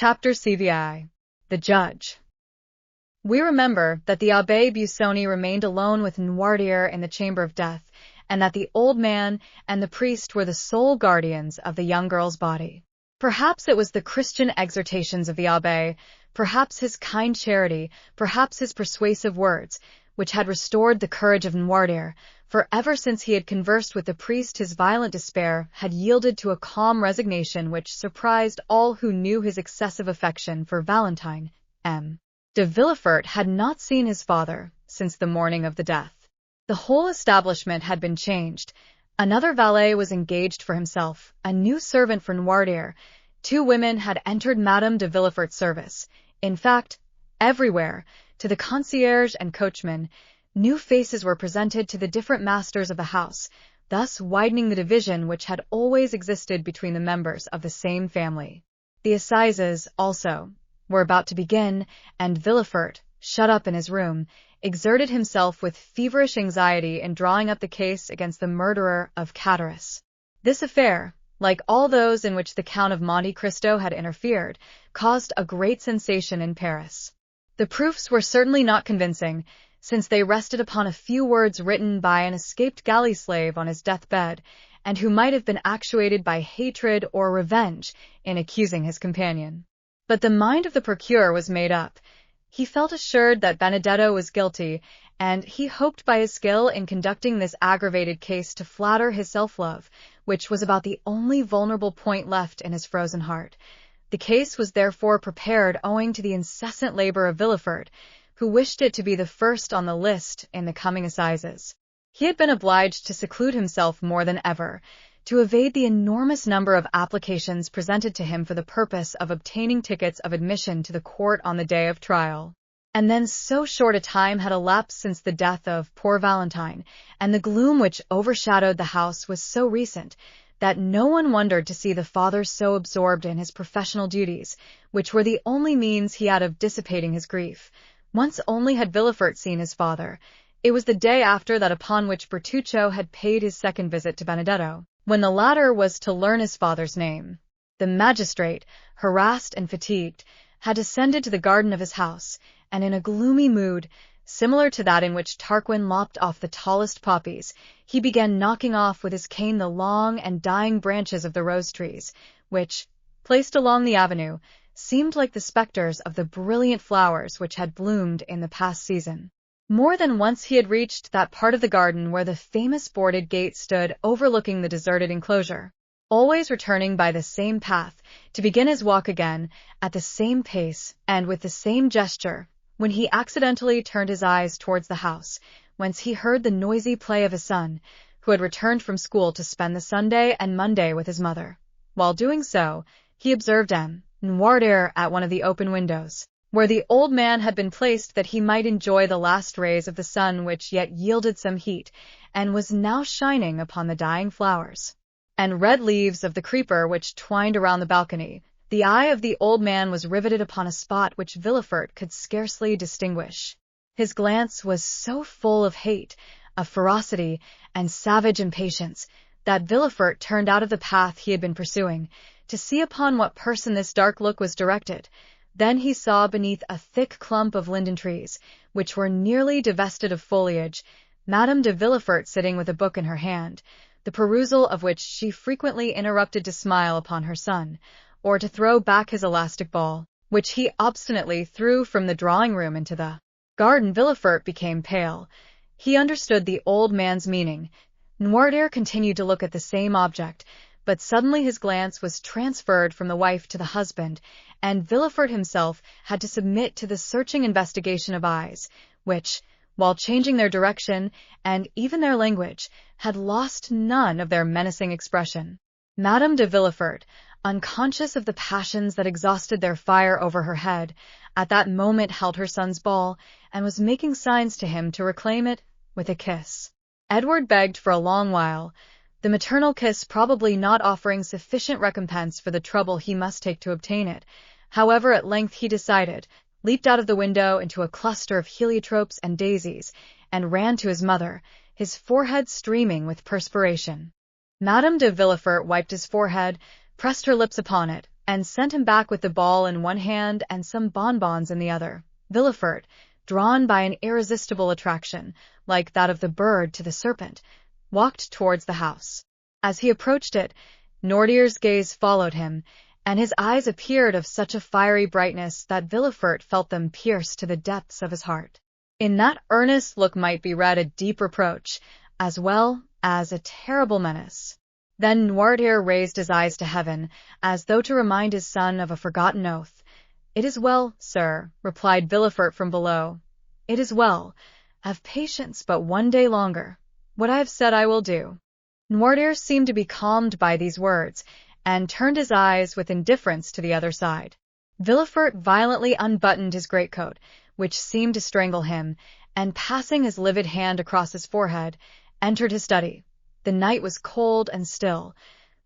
Chapter CVI. The Judge. We remember that the Abbé Busoni remained alone with Noirtier in the chamber of death, and that the old man and the priest were the sole guardians of the young girl's body. Perhaps it was the Christian exhortations of the Abbé, perhaps his kind charity, perhaps his persuasive words, which had restored the courage of Noirtier, for ever since he had conversed with the priest his violent despair had yielded to a calm resignation which surprised all who knew his excessive affection for Valentine. M. de Villefort had not seen his father since the morning of the death. The whole establishment had been changed. Another valet was engaged for himself, a new servant for Noirtier. 2 women had entered Madame de Villefort's service. In fact, everywhere, to the concierge and coachman, new faces were presented to the different masters of the house, thus widening the division which had always existed between the members of the same family. The assizes, also, were about to begin, and Villefort, shut up in his room, exerted himself with feverish anxiety in drawing up the case against the murderer of Cadaris. This affair, like all those in which the Count of Monte Cristo had interfered, caused a great sensation in Paris. The proofs were certainly not convincing, since they rested upon a few words written by an escaped galley slave on his deathbed, and who might have been actuated by hatred or revenge in accusing his companion. But the mind of the procureur was made up. He felt assured that Benedetto was guilty, and he hoped by his skill in conducting this aggravated case to flatter his self-love, which was about the only vulnerable point left in his frozen heart. The case was therefore prepared owing to the incessant labor of Villefort, who wished it to be the first on the list in the coming assizes. He had been obliged to seclude himself more than ever, to evade the enormous number of applications presented to him for the purpose of obtaining tickets of admission to the court on the day of trial. And then so short a time had elapsed since the death of poor Valentine, and the gloom which overshadowed the house was so recent, that no one wondered to see the father so absorbed in his professional duties, which were the only means he had of dissipating his grief. Once only had Villefort seen his father. It was the day after that upon which Bertuccio had paid his second visit to Benedetto, when the latter was to learn his father's name. The magistrate, harassed and fatigued, had descended to the garden of his house, and in a gloomy mood, similar to that in which Tarquin lopped off the tallest poppies, he began knocking off with his cane the long and dying branches of the rose trees, which, placed along the avenue, seemed like the spectres of the brilliant flowers which had bloomed in the past season. More than once he had reached that part of the garden where the famous boarded gate stood overlooking the deserted enclosure, always returning by the same path, to begin his walk again, at the same pace and with the same gesture, when he accidentally turned his eyes towards the house, whence he heard the noisy play of his son, who had returned from school to spend the Sunday and Monday with his mother. While doing so, he observed M. Noirtier at one of the open windows, where the old man had been placed that he might enjoy the last rays of the sun which yet yielded some heat, and was now shining upon the dying flowers and red leaves of the creeper which twined around the balcony. The eye of the old man was riveted upon a spot which Villefort could scarcely distinguish. His glance was so full of hate, of ferocity, and savage impatience, that Villefort turned out of the path he had been pursuing, to see upon what person this dark look was directed. Then he saw beneath a thick clump of linden trees, which were nearly divested of foliage, Madame de Villefort sitting with a book in her hand, the perusal of which she frequently interrupted to smile upon her son, or to throw back his elastic ball, which he obstinately threw from the drawing-room into the garden. Villefort became pale. He understood the old man's meaning. Noirtier continued to look at the same object, but suddenly his glance was transferred from the wife to the husband, and Villefort himself had to submit to the searching investigation of eyes, which, while changing their direction and even their language, had lost none of their menacing expression. Madame de Villefort, unconscious of the passions that exhausted their fire over her head, at that moment held her son's ball, and was making signs to him to reclaim it with a kiss. Edward begged for a long while, the maternal kiss probably not offering sufficient recompense for the trouble he must take to obtain it. However, at length he decided, leaped out of the window into a cluster of heliotropes and daisies, and ran to his mother, his forehead streaming with perspiration. Madame de Villefort wiped his forehead, pressed her lips upon it, and sent him back with the ball in one hand and some bonbons in the other. Villefort, drawn by an irresistible attraction, like that of the bird to the serpent, walked towards the house. As he approached it, Noirtier's gaze followed him, and his eyes appeared of such a fiery brightness that Villefort felt them pierce to the depths of his heart. In that earnest look might be read a deep reproach, as well as a terrible menace. Then Noirtier raised his eyes to heaven, as though to remind his son of a forgotten oath. "It is well, sir," replied Villefort from below. "It is well. Have patience but one day longer. What I have said I will do." Noirtier seemed to be calmed by these words, and turned his eyes with indifference to the other side. Villefort violently unbuttoned his greatcoat, which seemed to strangle him, and passing his livid hand across his forehead, entered his study. The night was cold and still.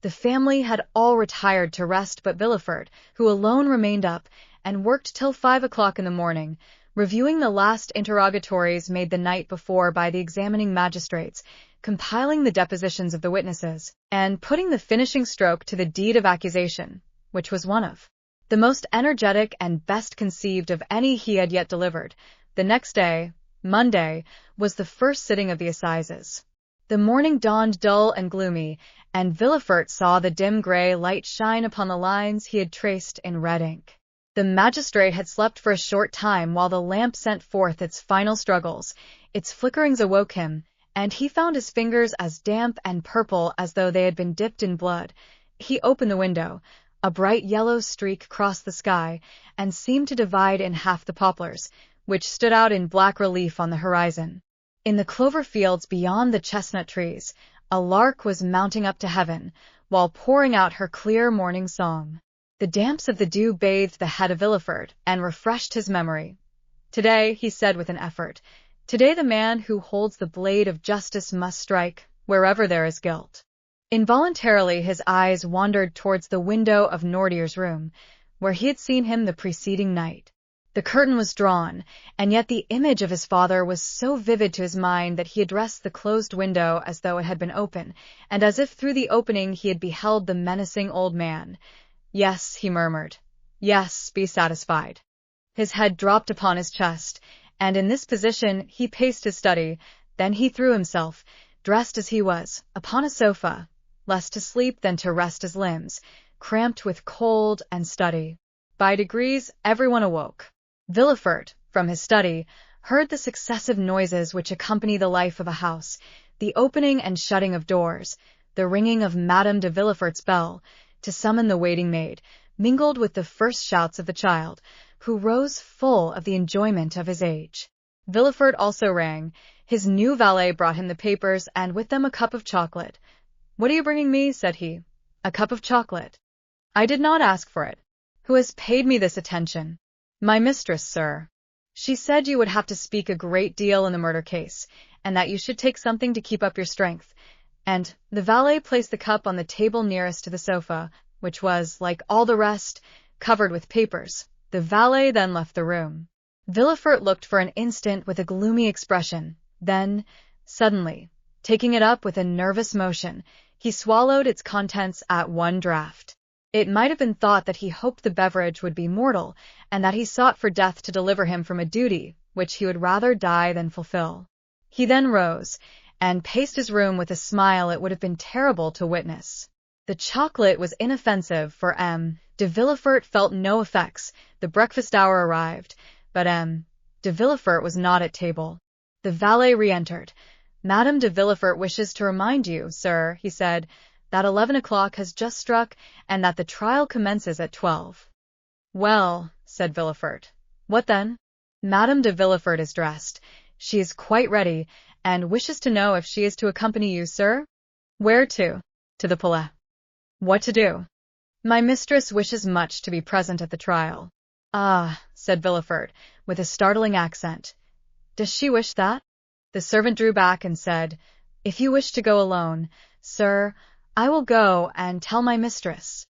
The family had all retired to rest but Villefort, who alone remained up, and worked till 5 o'clock in the morning, reviewing the last interrogatories made the night before by the examining magistrates, compiling the depositions of the witnesses, and putting the finishing stroke to the deed of accusation, which was one of the most energetic and best conceived of any he had yet delivered. The next day, Monday, was the first sitting of the assizes. The morning dawned dull and gloomy, and Villefort saw the dim gray light shine upon the lines he had traced in red ink. The magistrate had slept for a short time while the lamp sent forth its final struggles. Its flickerings awoke him, and he found his fingers as damp and purple as though they had been dipped in blood. He opened the window. A bright yellow streak crossed the sky, and seemed to divide in half the poplars, which stood out in black relief on the horizon. In the clover fields beyond the chestnut trees, a lark was mounting up to heaven, while pouring out her clear morning song. The damps of the dew bathed the head of Villefort, and refreshed his memory. "Today," he said with an effort, "today the man who holds the blade of justice must strike, wherever there is guilt." Involuntarily his eyes wandered towards the window of Noirtier's room, where he had seen him the preceding night. The curtain was drawn, and yet the image of his father was so vivid to his mind that he addressed the closed window as though it had been open, and as if through the opening he had beheld the menacing old man. "Yes," he murmured. "Yes, be satisfied." His head dropped upon his chest, and in this position he paced his study. Then he threw himself, dressed as he was, upon a sofa, less to sleep than to rest his limbs, cramped with cold and study. By degrees everyone awoke. Villefort, from his study, heard the successive noises which accompany the life of a house, the opening and shutting of doors, the ringing of Madame de Villefort's bell, to summon the waiting maid, mingled with the first shouts of the child, who rose full of the enjoyment of his age. Villefort also rang. His new valet brought him the papers, and with them a cup of chocolate. "What are you bringing me?" said he. "A cup of chocolate. I did not ask for it. Who has paid me this attention?" "My mistress, sir. She said you would have to speak a great deal in the murder case, and that you should take something to keep up your strength." And the valet placed the cup on the table nearest to the sofa, which was, like all the rest, covered with papers. The valet then left the room. Villefort looked for an instant with a gloomy expression. Then, suddenly, taking it up with a nervous motion, he swallowed its contents at one draught. It might have been thought that he hoped the beverage would be mortal, and that he sought for death to deliver him from a duty which he would rather die than fulfill. He then rose, and paced his room with a smile it would have been terrible to witness. The chocolate was inoffensive, for M. de Villefort felt no effects. The breakfast hour arrived, but M. de Villefort was not at table. The valet re-entered. "Madame de Villefort wishes to remind you, sir," he said, "that 11 o'clock has just struck, and that the trial commences at 12. "Well," said Villefort, "what then?" "Madame de Villefort is dressed. She is quite ready, and wishes to know if she is to accompany you, sir." "Where to?" "To the Palais." "What to do?" "My mistress wishes much to be present at the trial." "Ah," said Villefort, with a startling accent. "Does she wish that?" The servant drew back and said, "If you wish to go alone, sir, I will go and tell my mistress."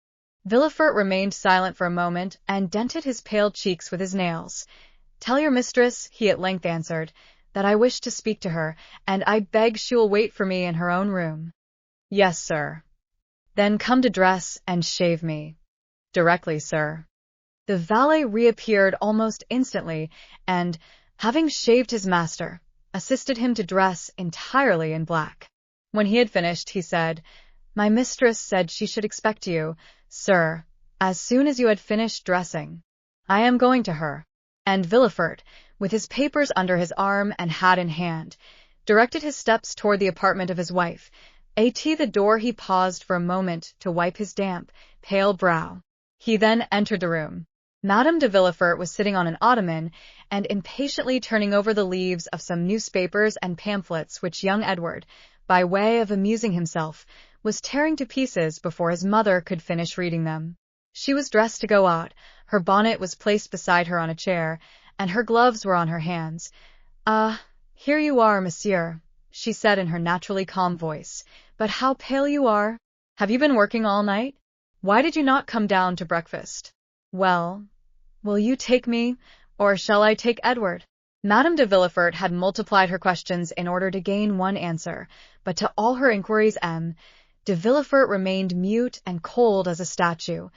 Villefort remained silent for a moment, and dented his pale cheeks with his nails. "Tell your mistress," he at length answered, "that I wish to speak to her, and I beg she will wait for me in her own room." "Yes, sir." "Then come to dress and shave me." Directly, sir. The valet reappeared almost instantly and, having shaved his master, assisted him to dress entirely in black. When he had finished, he said, "My mistress said she should expect you, sir, as soon as you had finished dressing. I am going to her." And Villefort, with his papers under his arm and hat in hand, directed his steps toward the apartment of his wife. At the door he paused for a moment to wipe his damp, pale brow. He then entered the room. Madame de Villefort was sitting on an ottoman and impatiently turning over the leaves of some newspapers and pamphlets which young Edward, by way of amusing himself, was tearing to pieces before his mother could finish reading them. She was dressed to go out, her bonnet was placed beside her on a chair, and her gloves were on her hands. "Ah, here you are, monsieur," she said in her naturally calm voice. "But how pale you are! Have you been working all night? Why did you not come down to breakfast? Well, will you take me, or shall I take Edward?" Madame de Villefort had multiplied her questions in order to gain one answer, but to all her inquiries de Villefort remained mute and cold as a statue.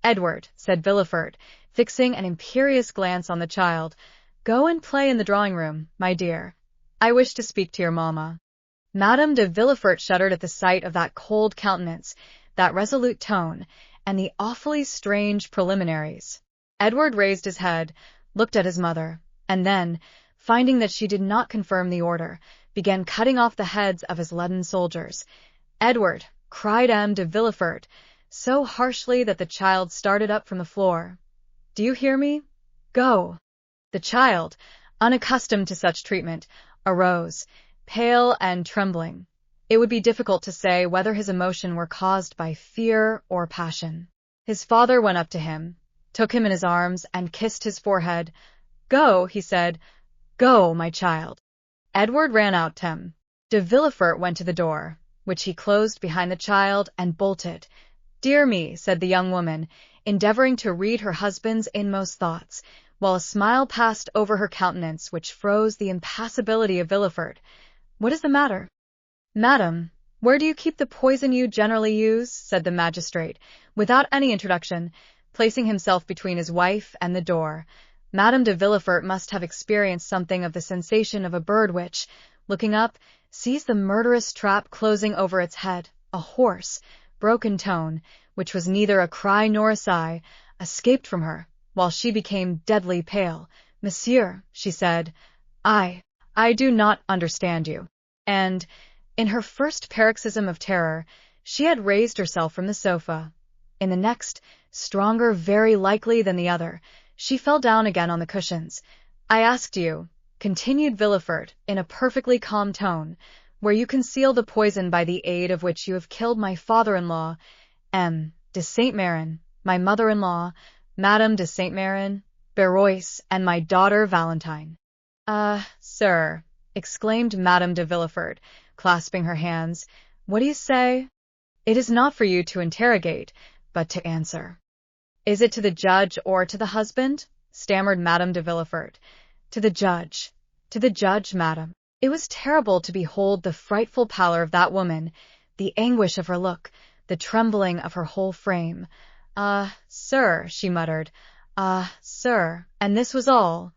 "Edward," said Villefort, fixing an imperious glance on the child, "go and play in the drawing-room, my dear. I wish to speak to your mamma." Madame de Villefort shuddered at the sight of that cold countenance, that resolute tone, and the awfully strange preliminaries. Edward raised his head, looked at his mother, and then, finding that she did not confirm the order, began cutting off the heads of his leaden soldiers. "Edward," cried Madame de Villefort, so harshly that the child started up from the floor, "do you hear me? Go!" The child, unaccustomed to such treatment, arose, pale and trembling. It would be difficult to say whether his emotion were caused by fear or passion. His father went up to him, took him in his arms, and kissed his forehead. "Go," he said, "go, my child." Edward ran out. De Villefort went to the door, which he closed behind the child, and bolted. "Dear me," said the young woman, endeavoring to read her husband's inmost thoughts, while a smile passed over her countenance which froze the impassibility of Villefort. "What is the matter?" "Madam, where do you keep the poison you generally use?" said the magistrate, without any introduction, placing himself between his wife and the door. Madame de Villefort must have experienced something of the sensation of a bird which, looking up, sees the murderous trap closing over its head. A hoarse, broken tone, which was neither a cry nor a sigh, escaped from her, while she became deadly pale. "Monsieur," she said, I do not understand you." And, in her first paroxysm of terror, she had raised herself from the sofa. In the next, stronger very likely than the other, she fell down again on the cushions. "I asked you," continued Villefort, in a perfectly calm tone, "where you conceal the poison by the aid of which you have killed my father-in-law, M. de Saint-Méran, my mother-in-law, Madame de Saint-Méran, Barrois, and my daughter Valentine." Sir," exclaimed Madame de Villefort, clasping her hands, "what do you say? It is not for you to interrogate, but to answer." "Is it to the judge or to the husband?" stammered Madame de Villefort. "To the judge. To the judge, madame." It was terrible to behold the frightful pallor of that woman, the anguish of her look, the trembling of her whole frame. Sir," she muttered, sir, and this was all.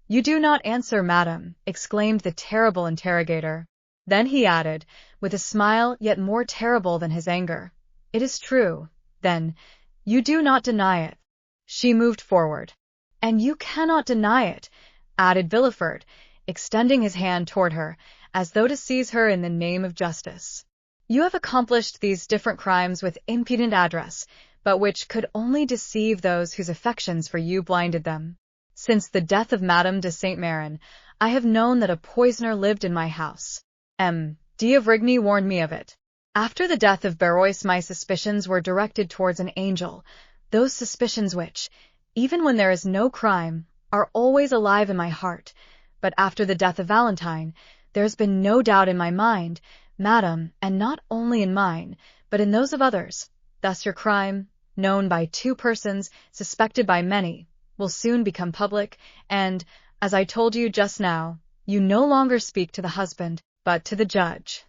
"You do not answer, madame," exclaimed the terrible interrogator. Then he added, with a smile yet more terrible than his anger, "It is true, then, you do not deny it." She moved forward. "And you cannot deny it," added Villefort, extending his hand toward her, as though to seize her in the name of justice. "You have accomplished these different crimes with impudent address, but which could only deceive those whose affections for you blinded them. Since the death of Madame de Saint-Méran, I have known that a poisoner lived in my house. M. d'Avrigny warned me of it. After the death of Barrois, my suspicions were directed towards an angel, those suspicions which, even when there is no crime, are always alive in my heart. But after the death of Valentine, there has been no doubt in my mind, madame, and not only in mine, but in those of others. Thus your crime, known by two persons, suspected by many, will soon become public, and, as I told you just now, you no longer speak to the husband, but to the judge."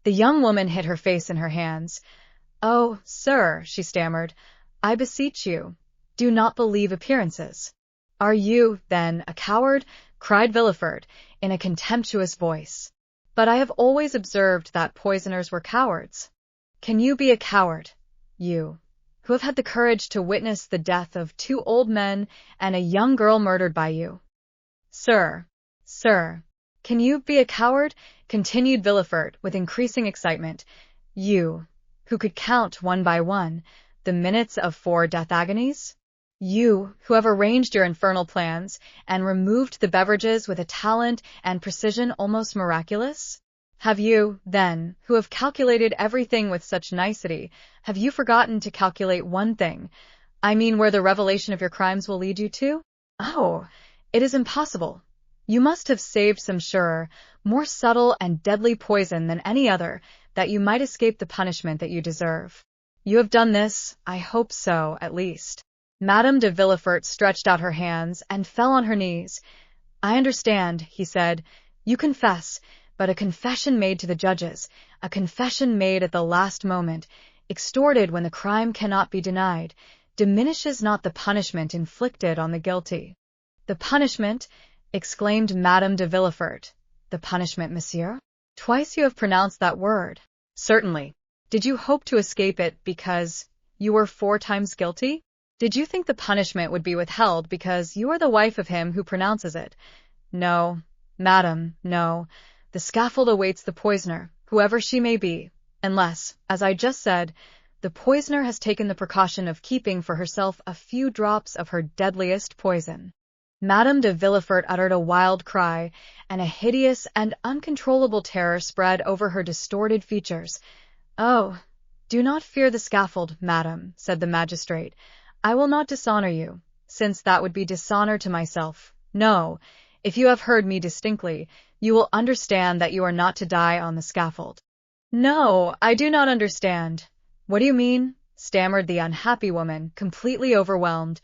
The young woman hid her face in her hands. "Oh, sir," she stammered, I beseech you, do not believe appearances. Are you, then, a coward? Cried Villefort, in a contemptuous voice. But I have always observed that poisoners were cowards. Can you be a coward, you, who have had the courage to witness the death of 2 old men and a young girl murdered by you? Sir, can you be a coward? Continued Villefort with increasing excitement. You, who could count one by one the minutes of 4 death agonies? You, who have arranged your infernal plans and removed the beverages with a talent and precision almost miraculous? Have you, then, who have calculated everything with such nicety, have you forgotten to calculate one thing? I mean, where the revelation of your crimes will lead you to? Oh, it is impossible. You must have saved some surer, more subtle and deadly poison than any other, that you might escape the punishment that you deserve. You have done this, I hope so, at least. Madame de Villefort stretched out her hands and fell on her knees. I understand, he said. You confess, but a confession made to the judges, a confession made at the last moment, extorted when the crime cannot be denied, diminishes not the punishment inflicted on the guilty. The punishment, exclaimed Madame de Villefort. The punishment, monsieur? Twice you have pronounced that word. Certainly. Did you hope to escape it because you were 4 times guilty? Did you think the punishment would be withheld because you are the wife of him who pronounces it? No, madam, no. The scaffold awaits the poisoner, whoever she may be, unless, as I just said, the poisoner has taken the precaution of keeping for herself a few drops of her deadliest poison. Madame de Villefort uttered a wild cry, and a hideous and uncontrollable terror spread over her distorted features. Oh, do not fear the scaffold, madam, said the magistrate. I will not dishonor you, since that would be dishonor to myself. No, if you have heard me distinctly, you will understand that you are not to die on the scaffold. No, I do not understand. What do you mean? Stammered the unhappy woman, completely overwhelmed.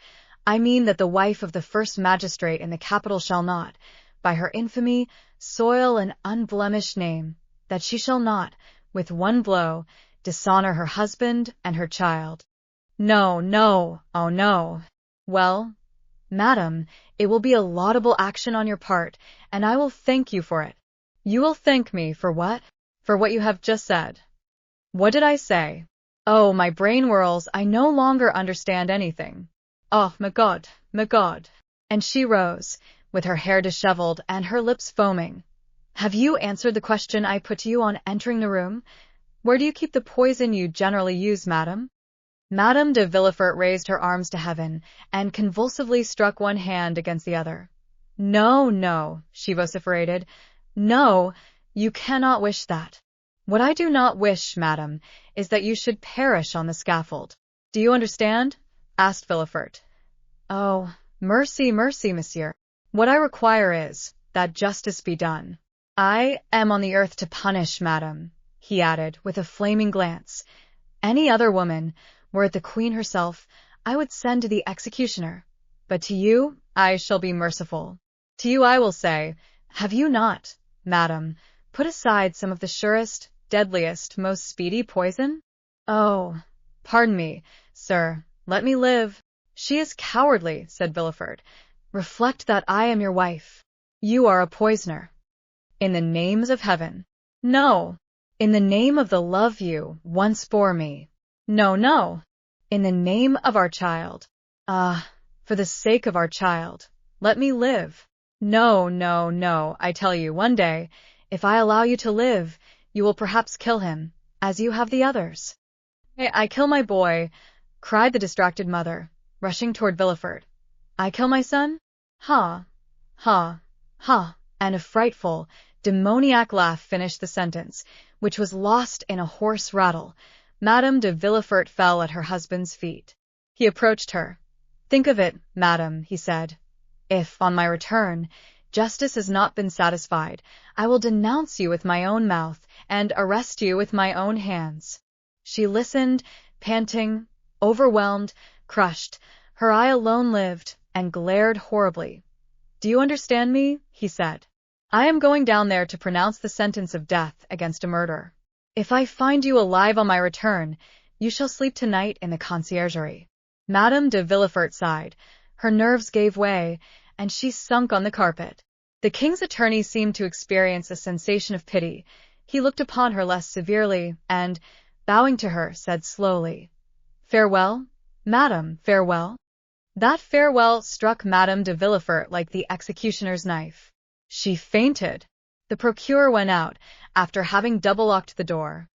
I mean that the wife of the first magistrate in the capital shall not, by her infamy, soil an unblemished name, that she shall not, with one blow, dishonor her husband and her child. No, no, oh no. Well, madam, it will be a laudable action on your part, and I will thank you for it. You will thank me for what? For what you have just said. What did I say? Oh, my brain whirls, I no longer understand anything. Oh, my God, my God. And she rose, with her hair disheveled and her lips foaming. Have you answered the question I put to you on entering the room? Where do you keep the poison you generally use, madam? Madame de Villefort raised her arms to heaven, and convulsively struck one hand against the other. No, no, she vociferated. No, you cannot wish that. What I do not wish, madam, is that you should perish on the scaffold. Do you understand? Asked Villefort. Oh, mercy, mercy, monsieur. What I require is that justice be done. I am on the earth to punish, madam, he added, with a flaming glance. Any other woman, were it the queen herself, I would send to the executioner. But to you I shall be merciful. To you I will say, have you not, madam, put aside some of the surest, deadliest, most speedy poison? Oh, pardon me, sir, let me live. She is cowardly, said Villefort. Reflect that I am your wife. You are a poisoner. In the names of heaven. No. In the name of the love you once bore me. No, no. In the name of our child. Ah, for the sake of our child, let me live. No, no, no, I tell you, one day, if I allow you to live, you will perhaps kill him, as you have the others. I kill my boy, cried the distracted mother, rushing toward Villefort. I kill my son? Ha, ha, ha, and a frightful, demoniac laugh finished the sentence, which was lost in a hoarse rattle. Madame de Villefort fell at her husband's feet. He approached her. Think of it, madam, he said. If, on my return, justice has not been satisfied, I will denounce you with my own mouth and arrest you with my own hands. She listened, panting, overwhelmed, crushed. Her eye alone lived, and glared horribly. Do you understand me? He said. I am going down there to pronounce the sentence of death against a murderer. If I find you alive on my return, you shall sleep tonight in the conciergerie. Madame de Villefort sighed. Her nerves gave way, and she sunk on the carpet. The king's attorney seemed to experience a sensation of pity. He looked upon her less severely, and, bowing to her, said slowly, "Farewell, madame, farewell." That farewell struck Madame de Villefort like the executioner's knife. She fainted. The procureur went out, after having double-locked the door.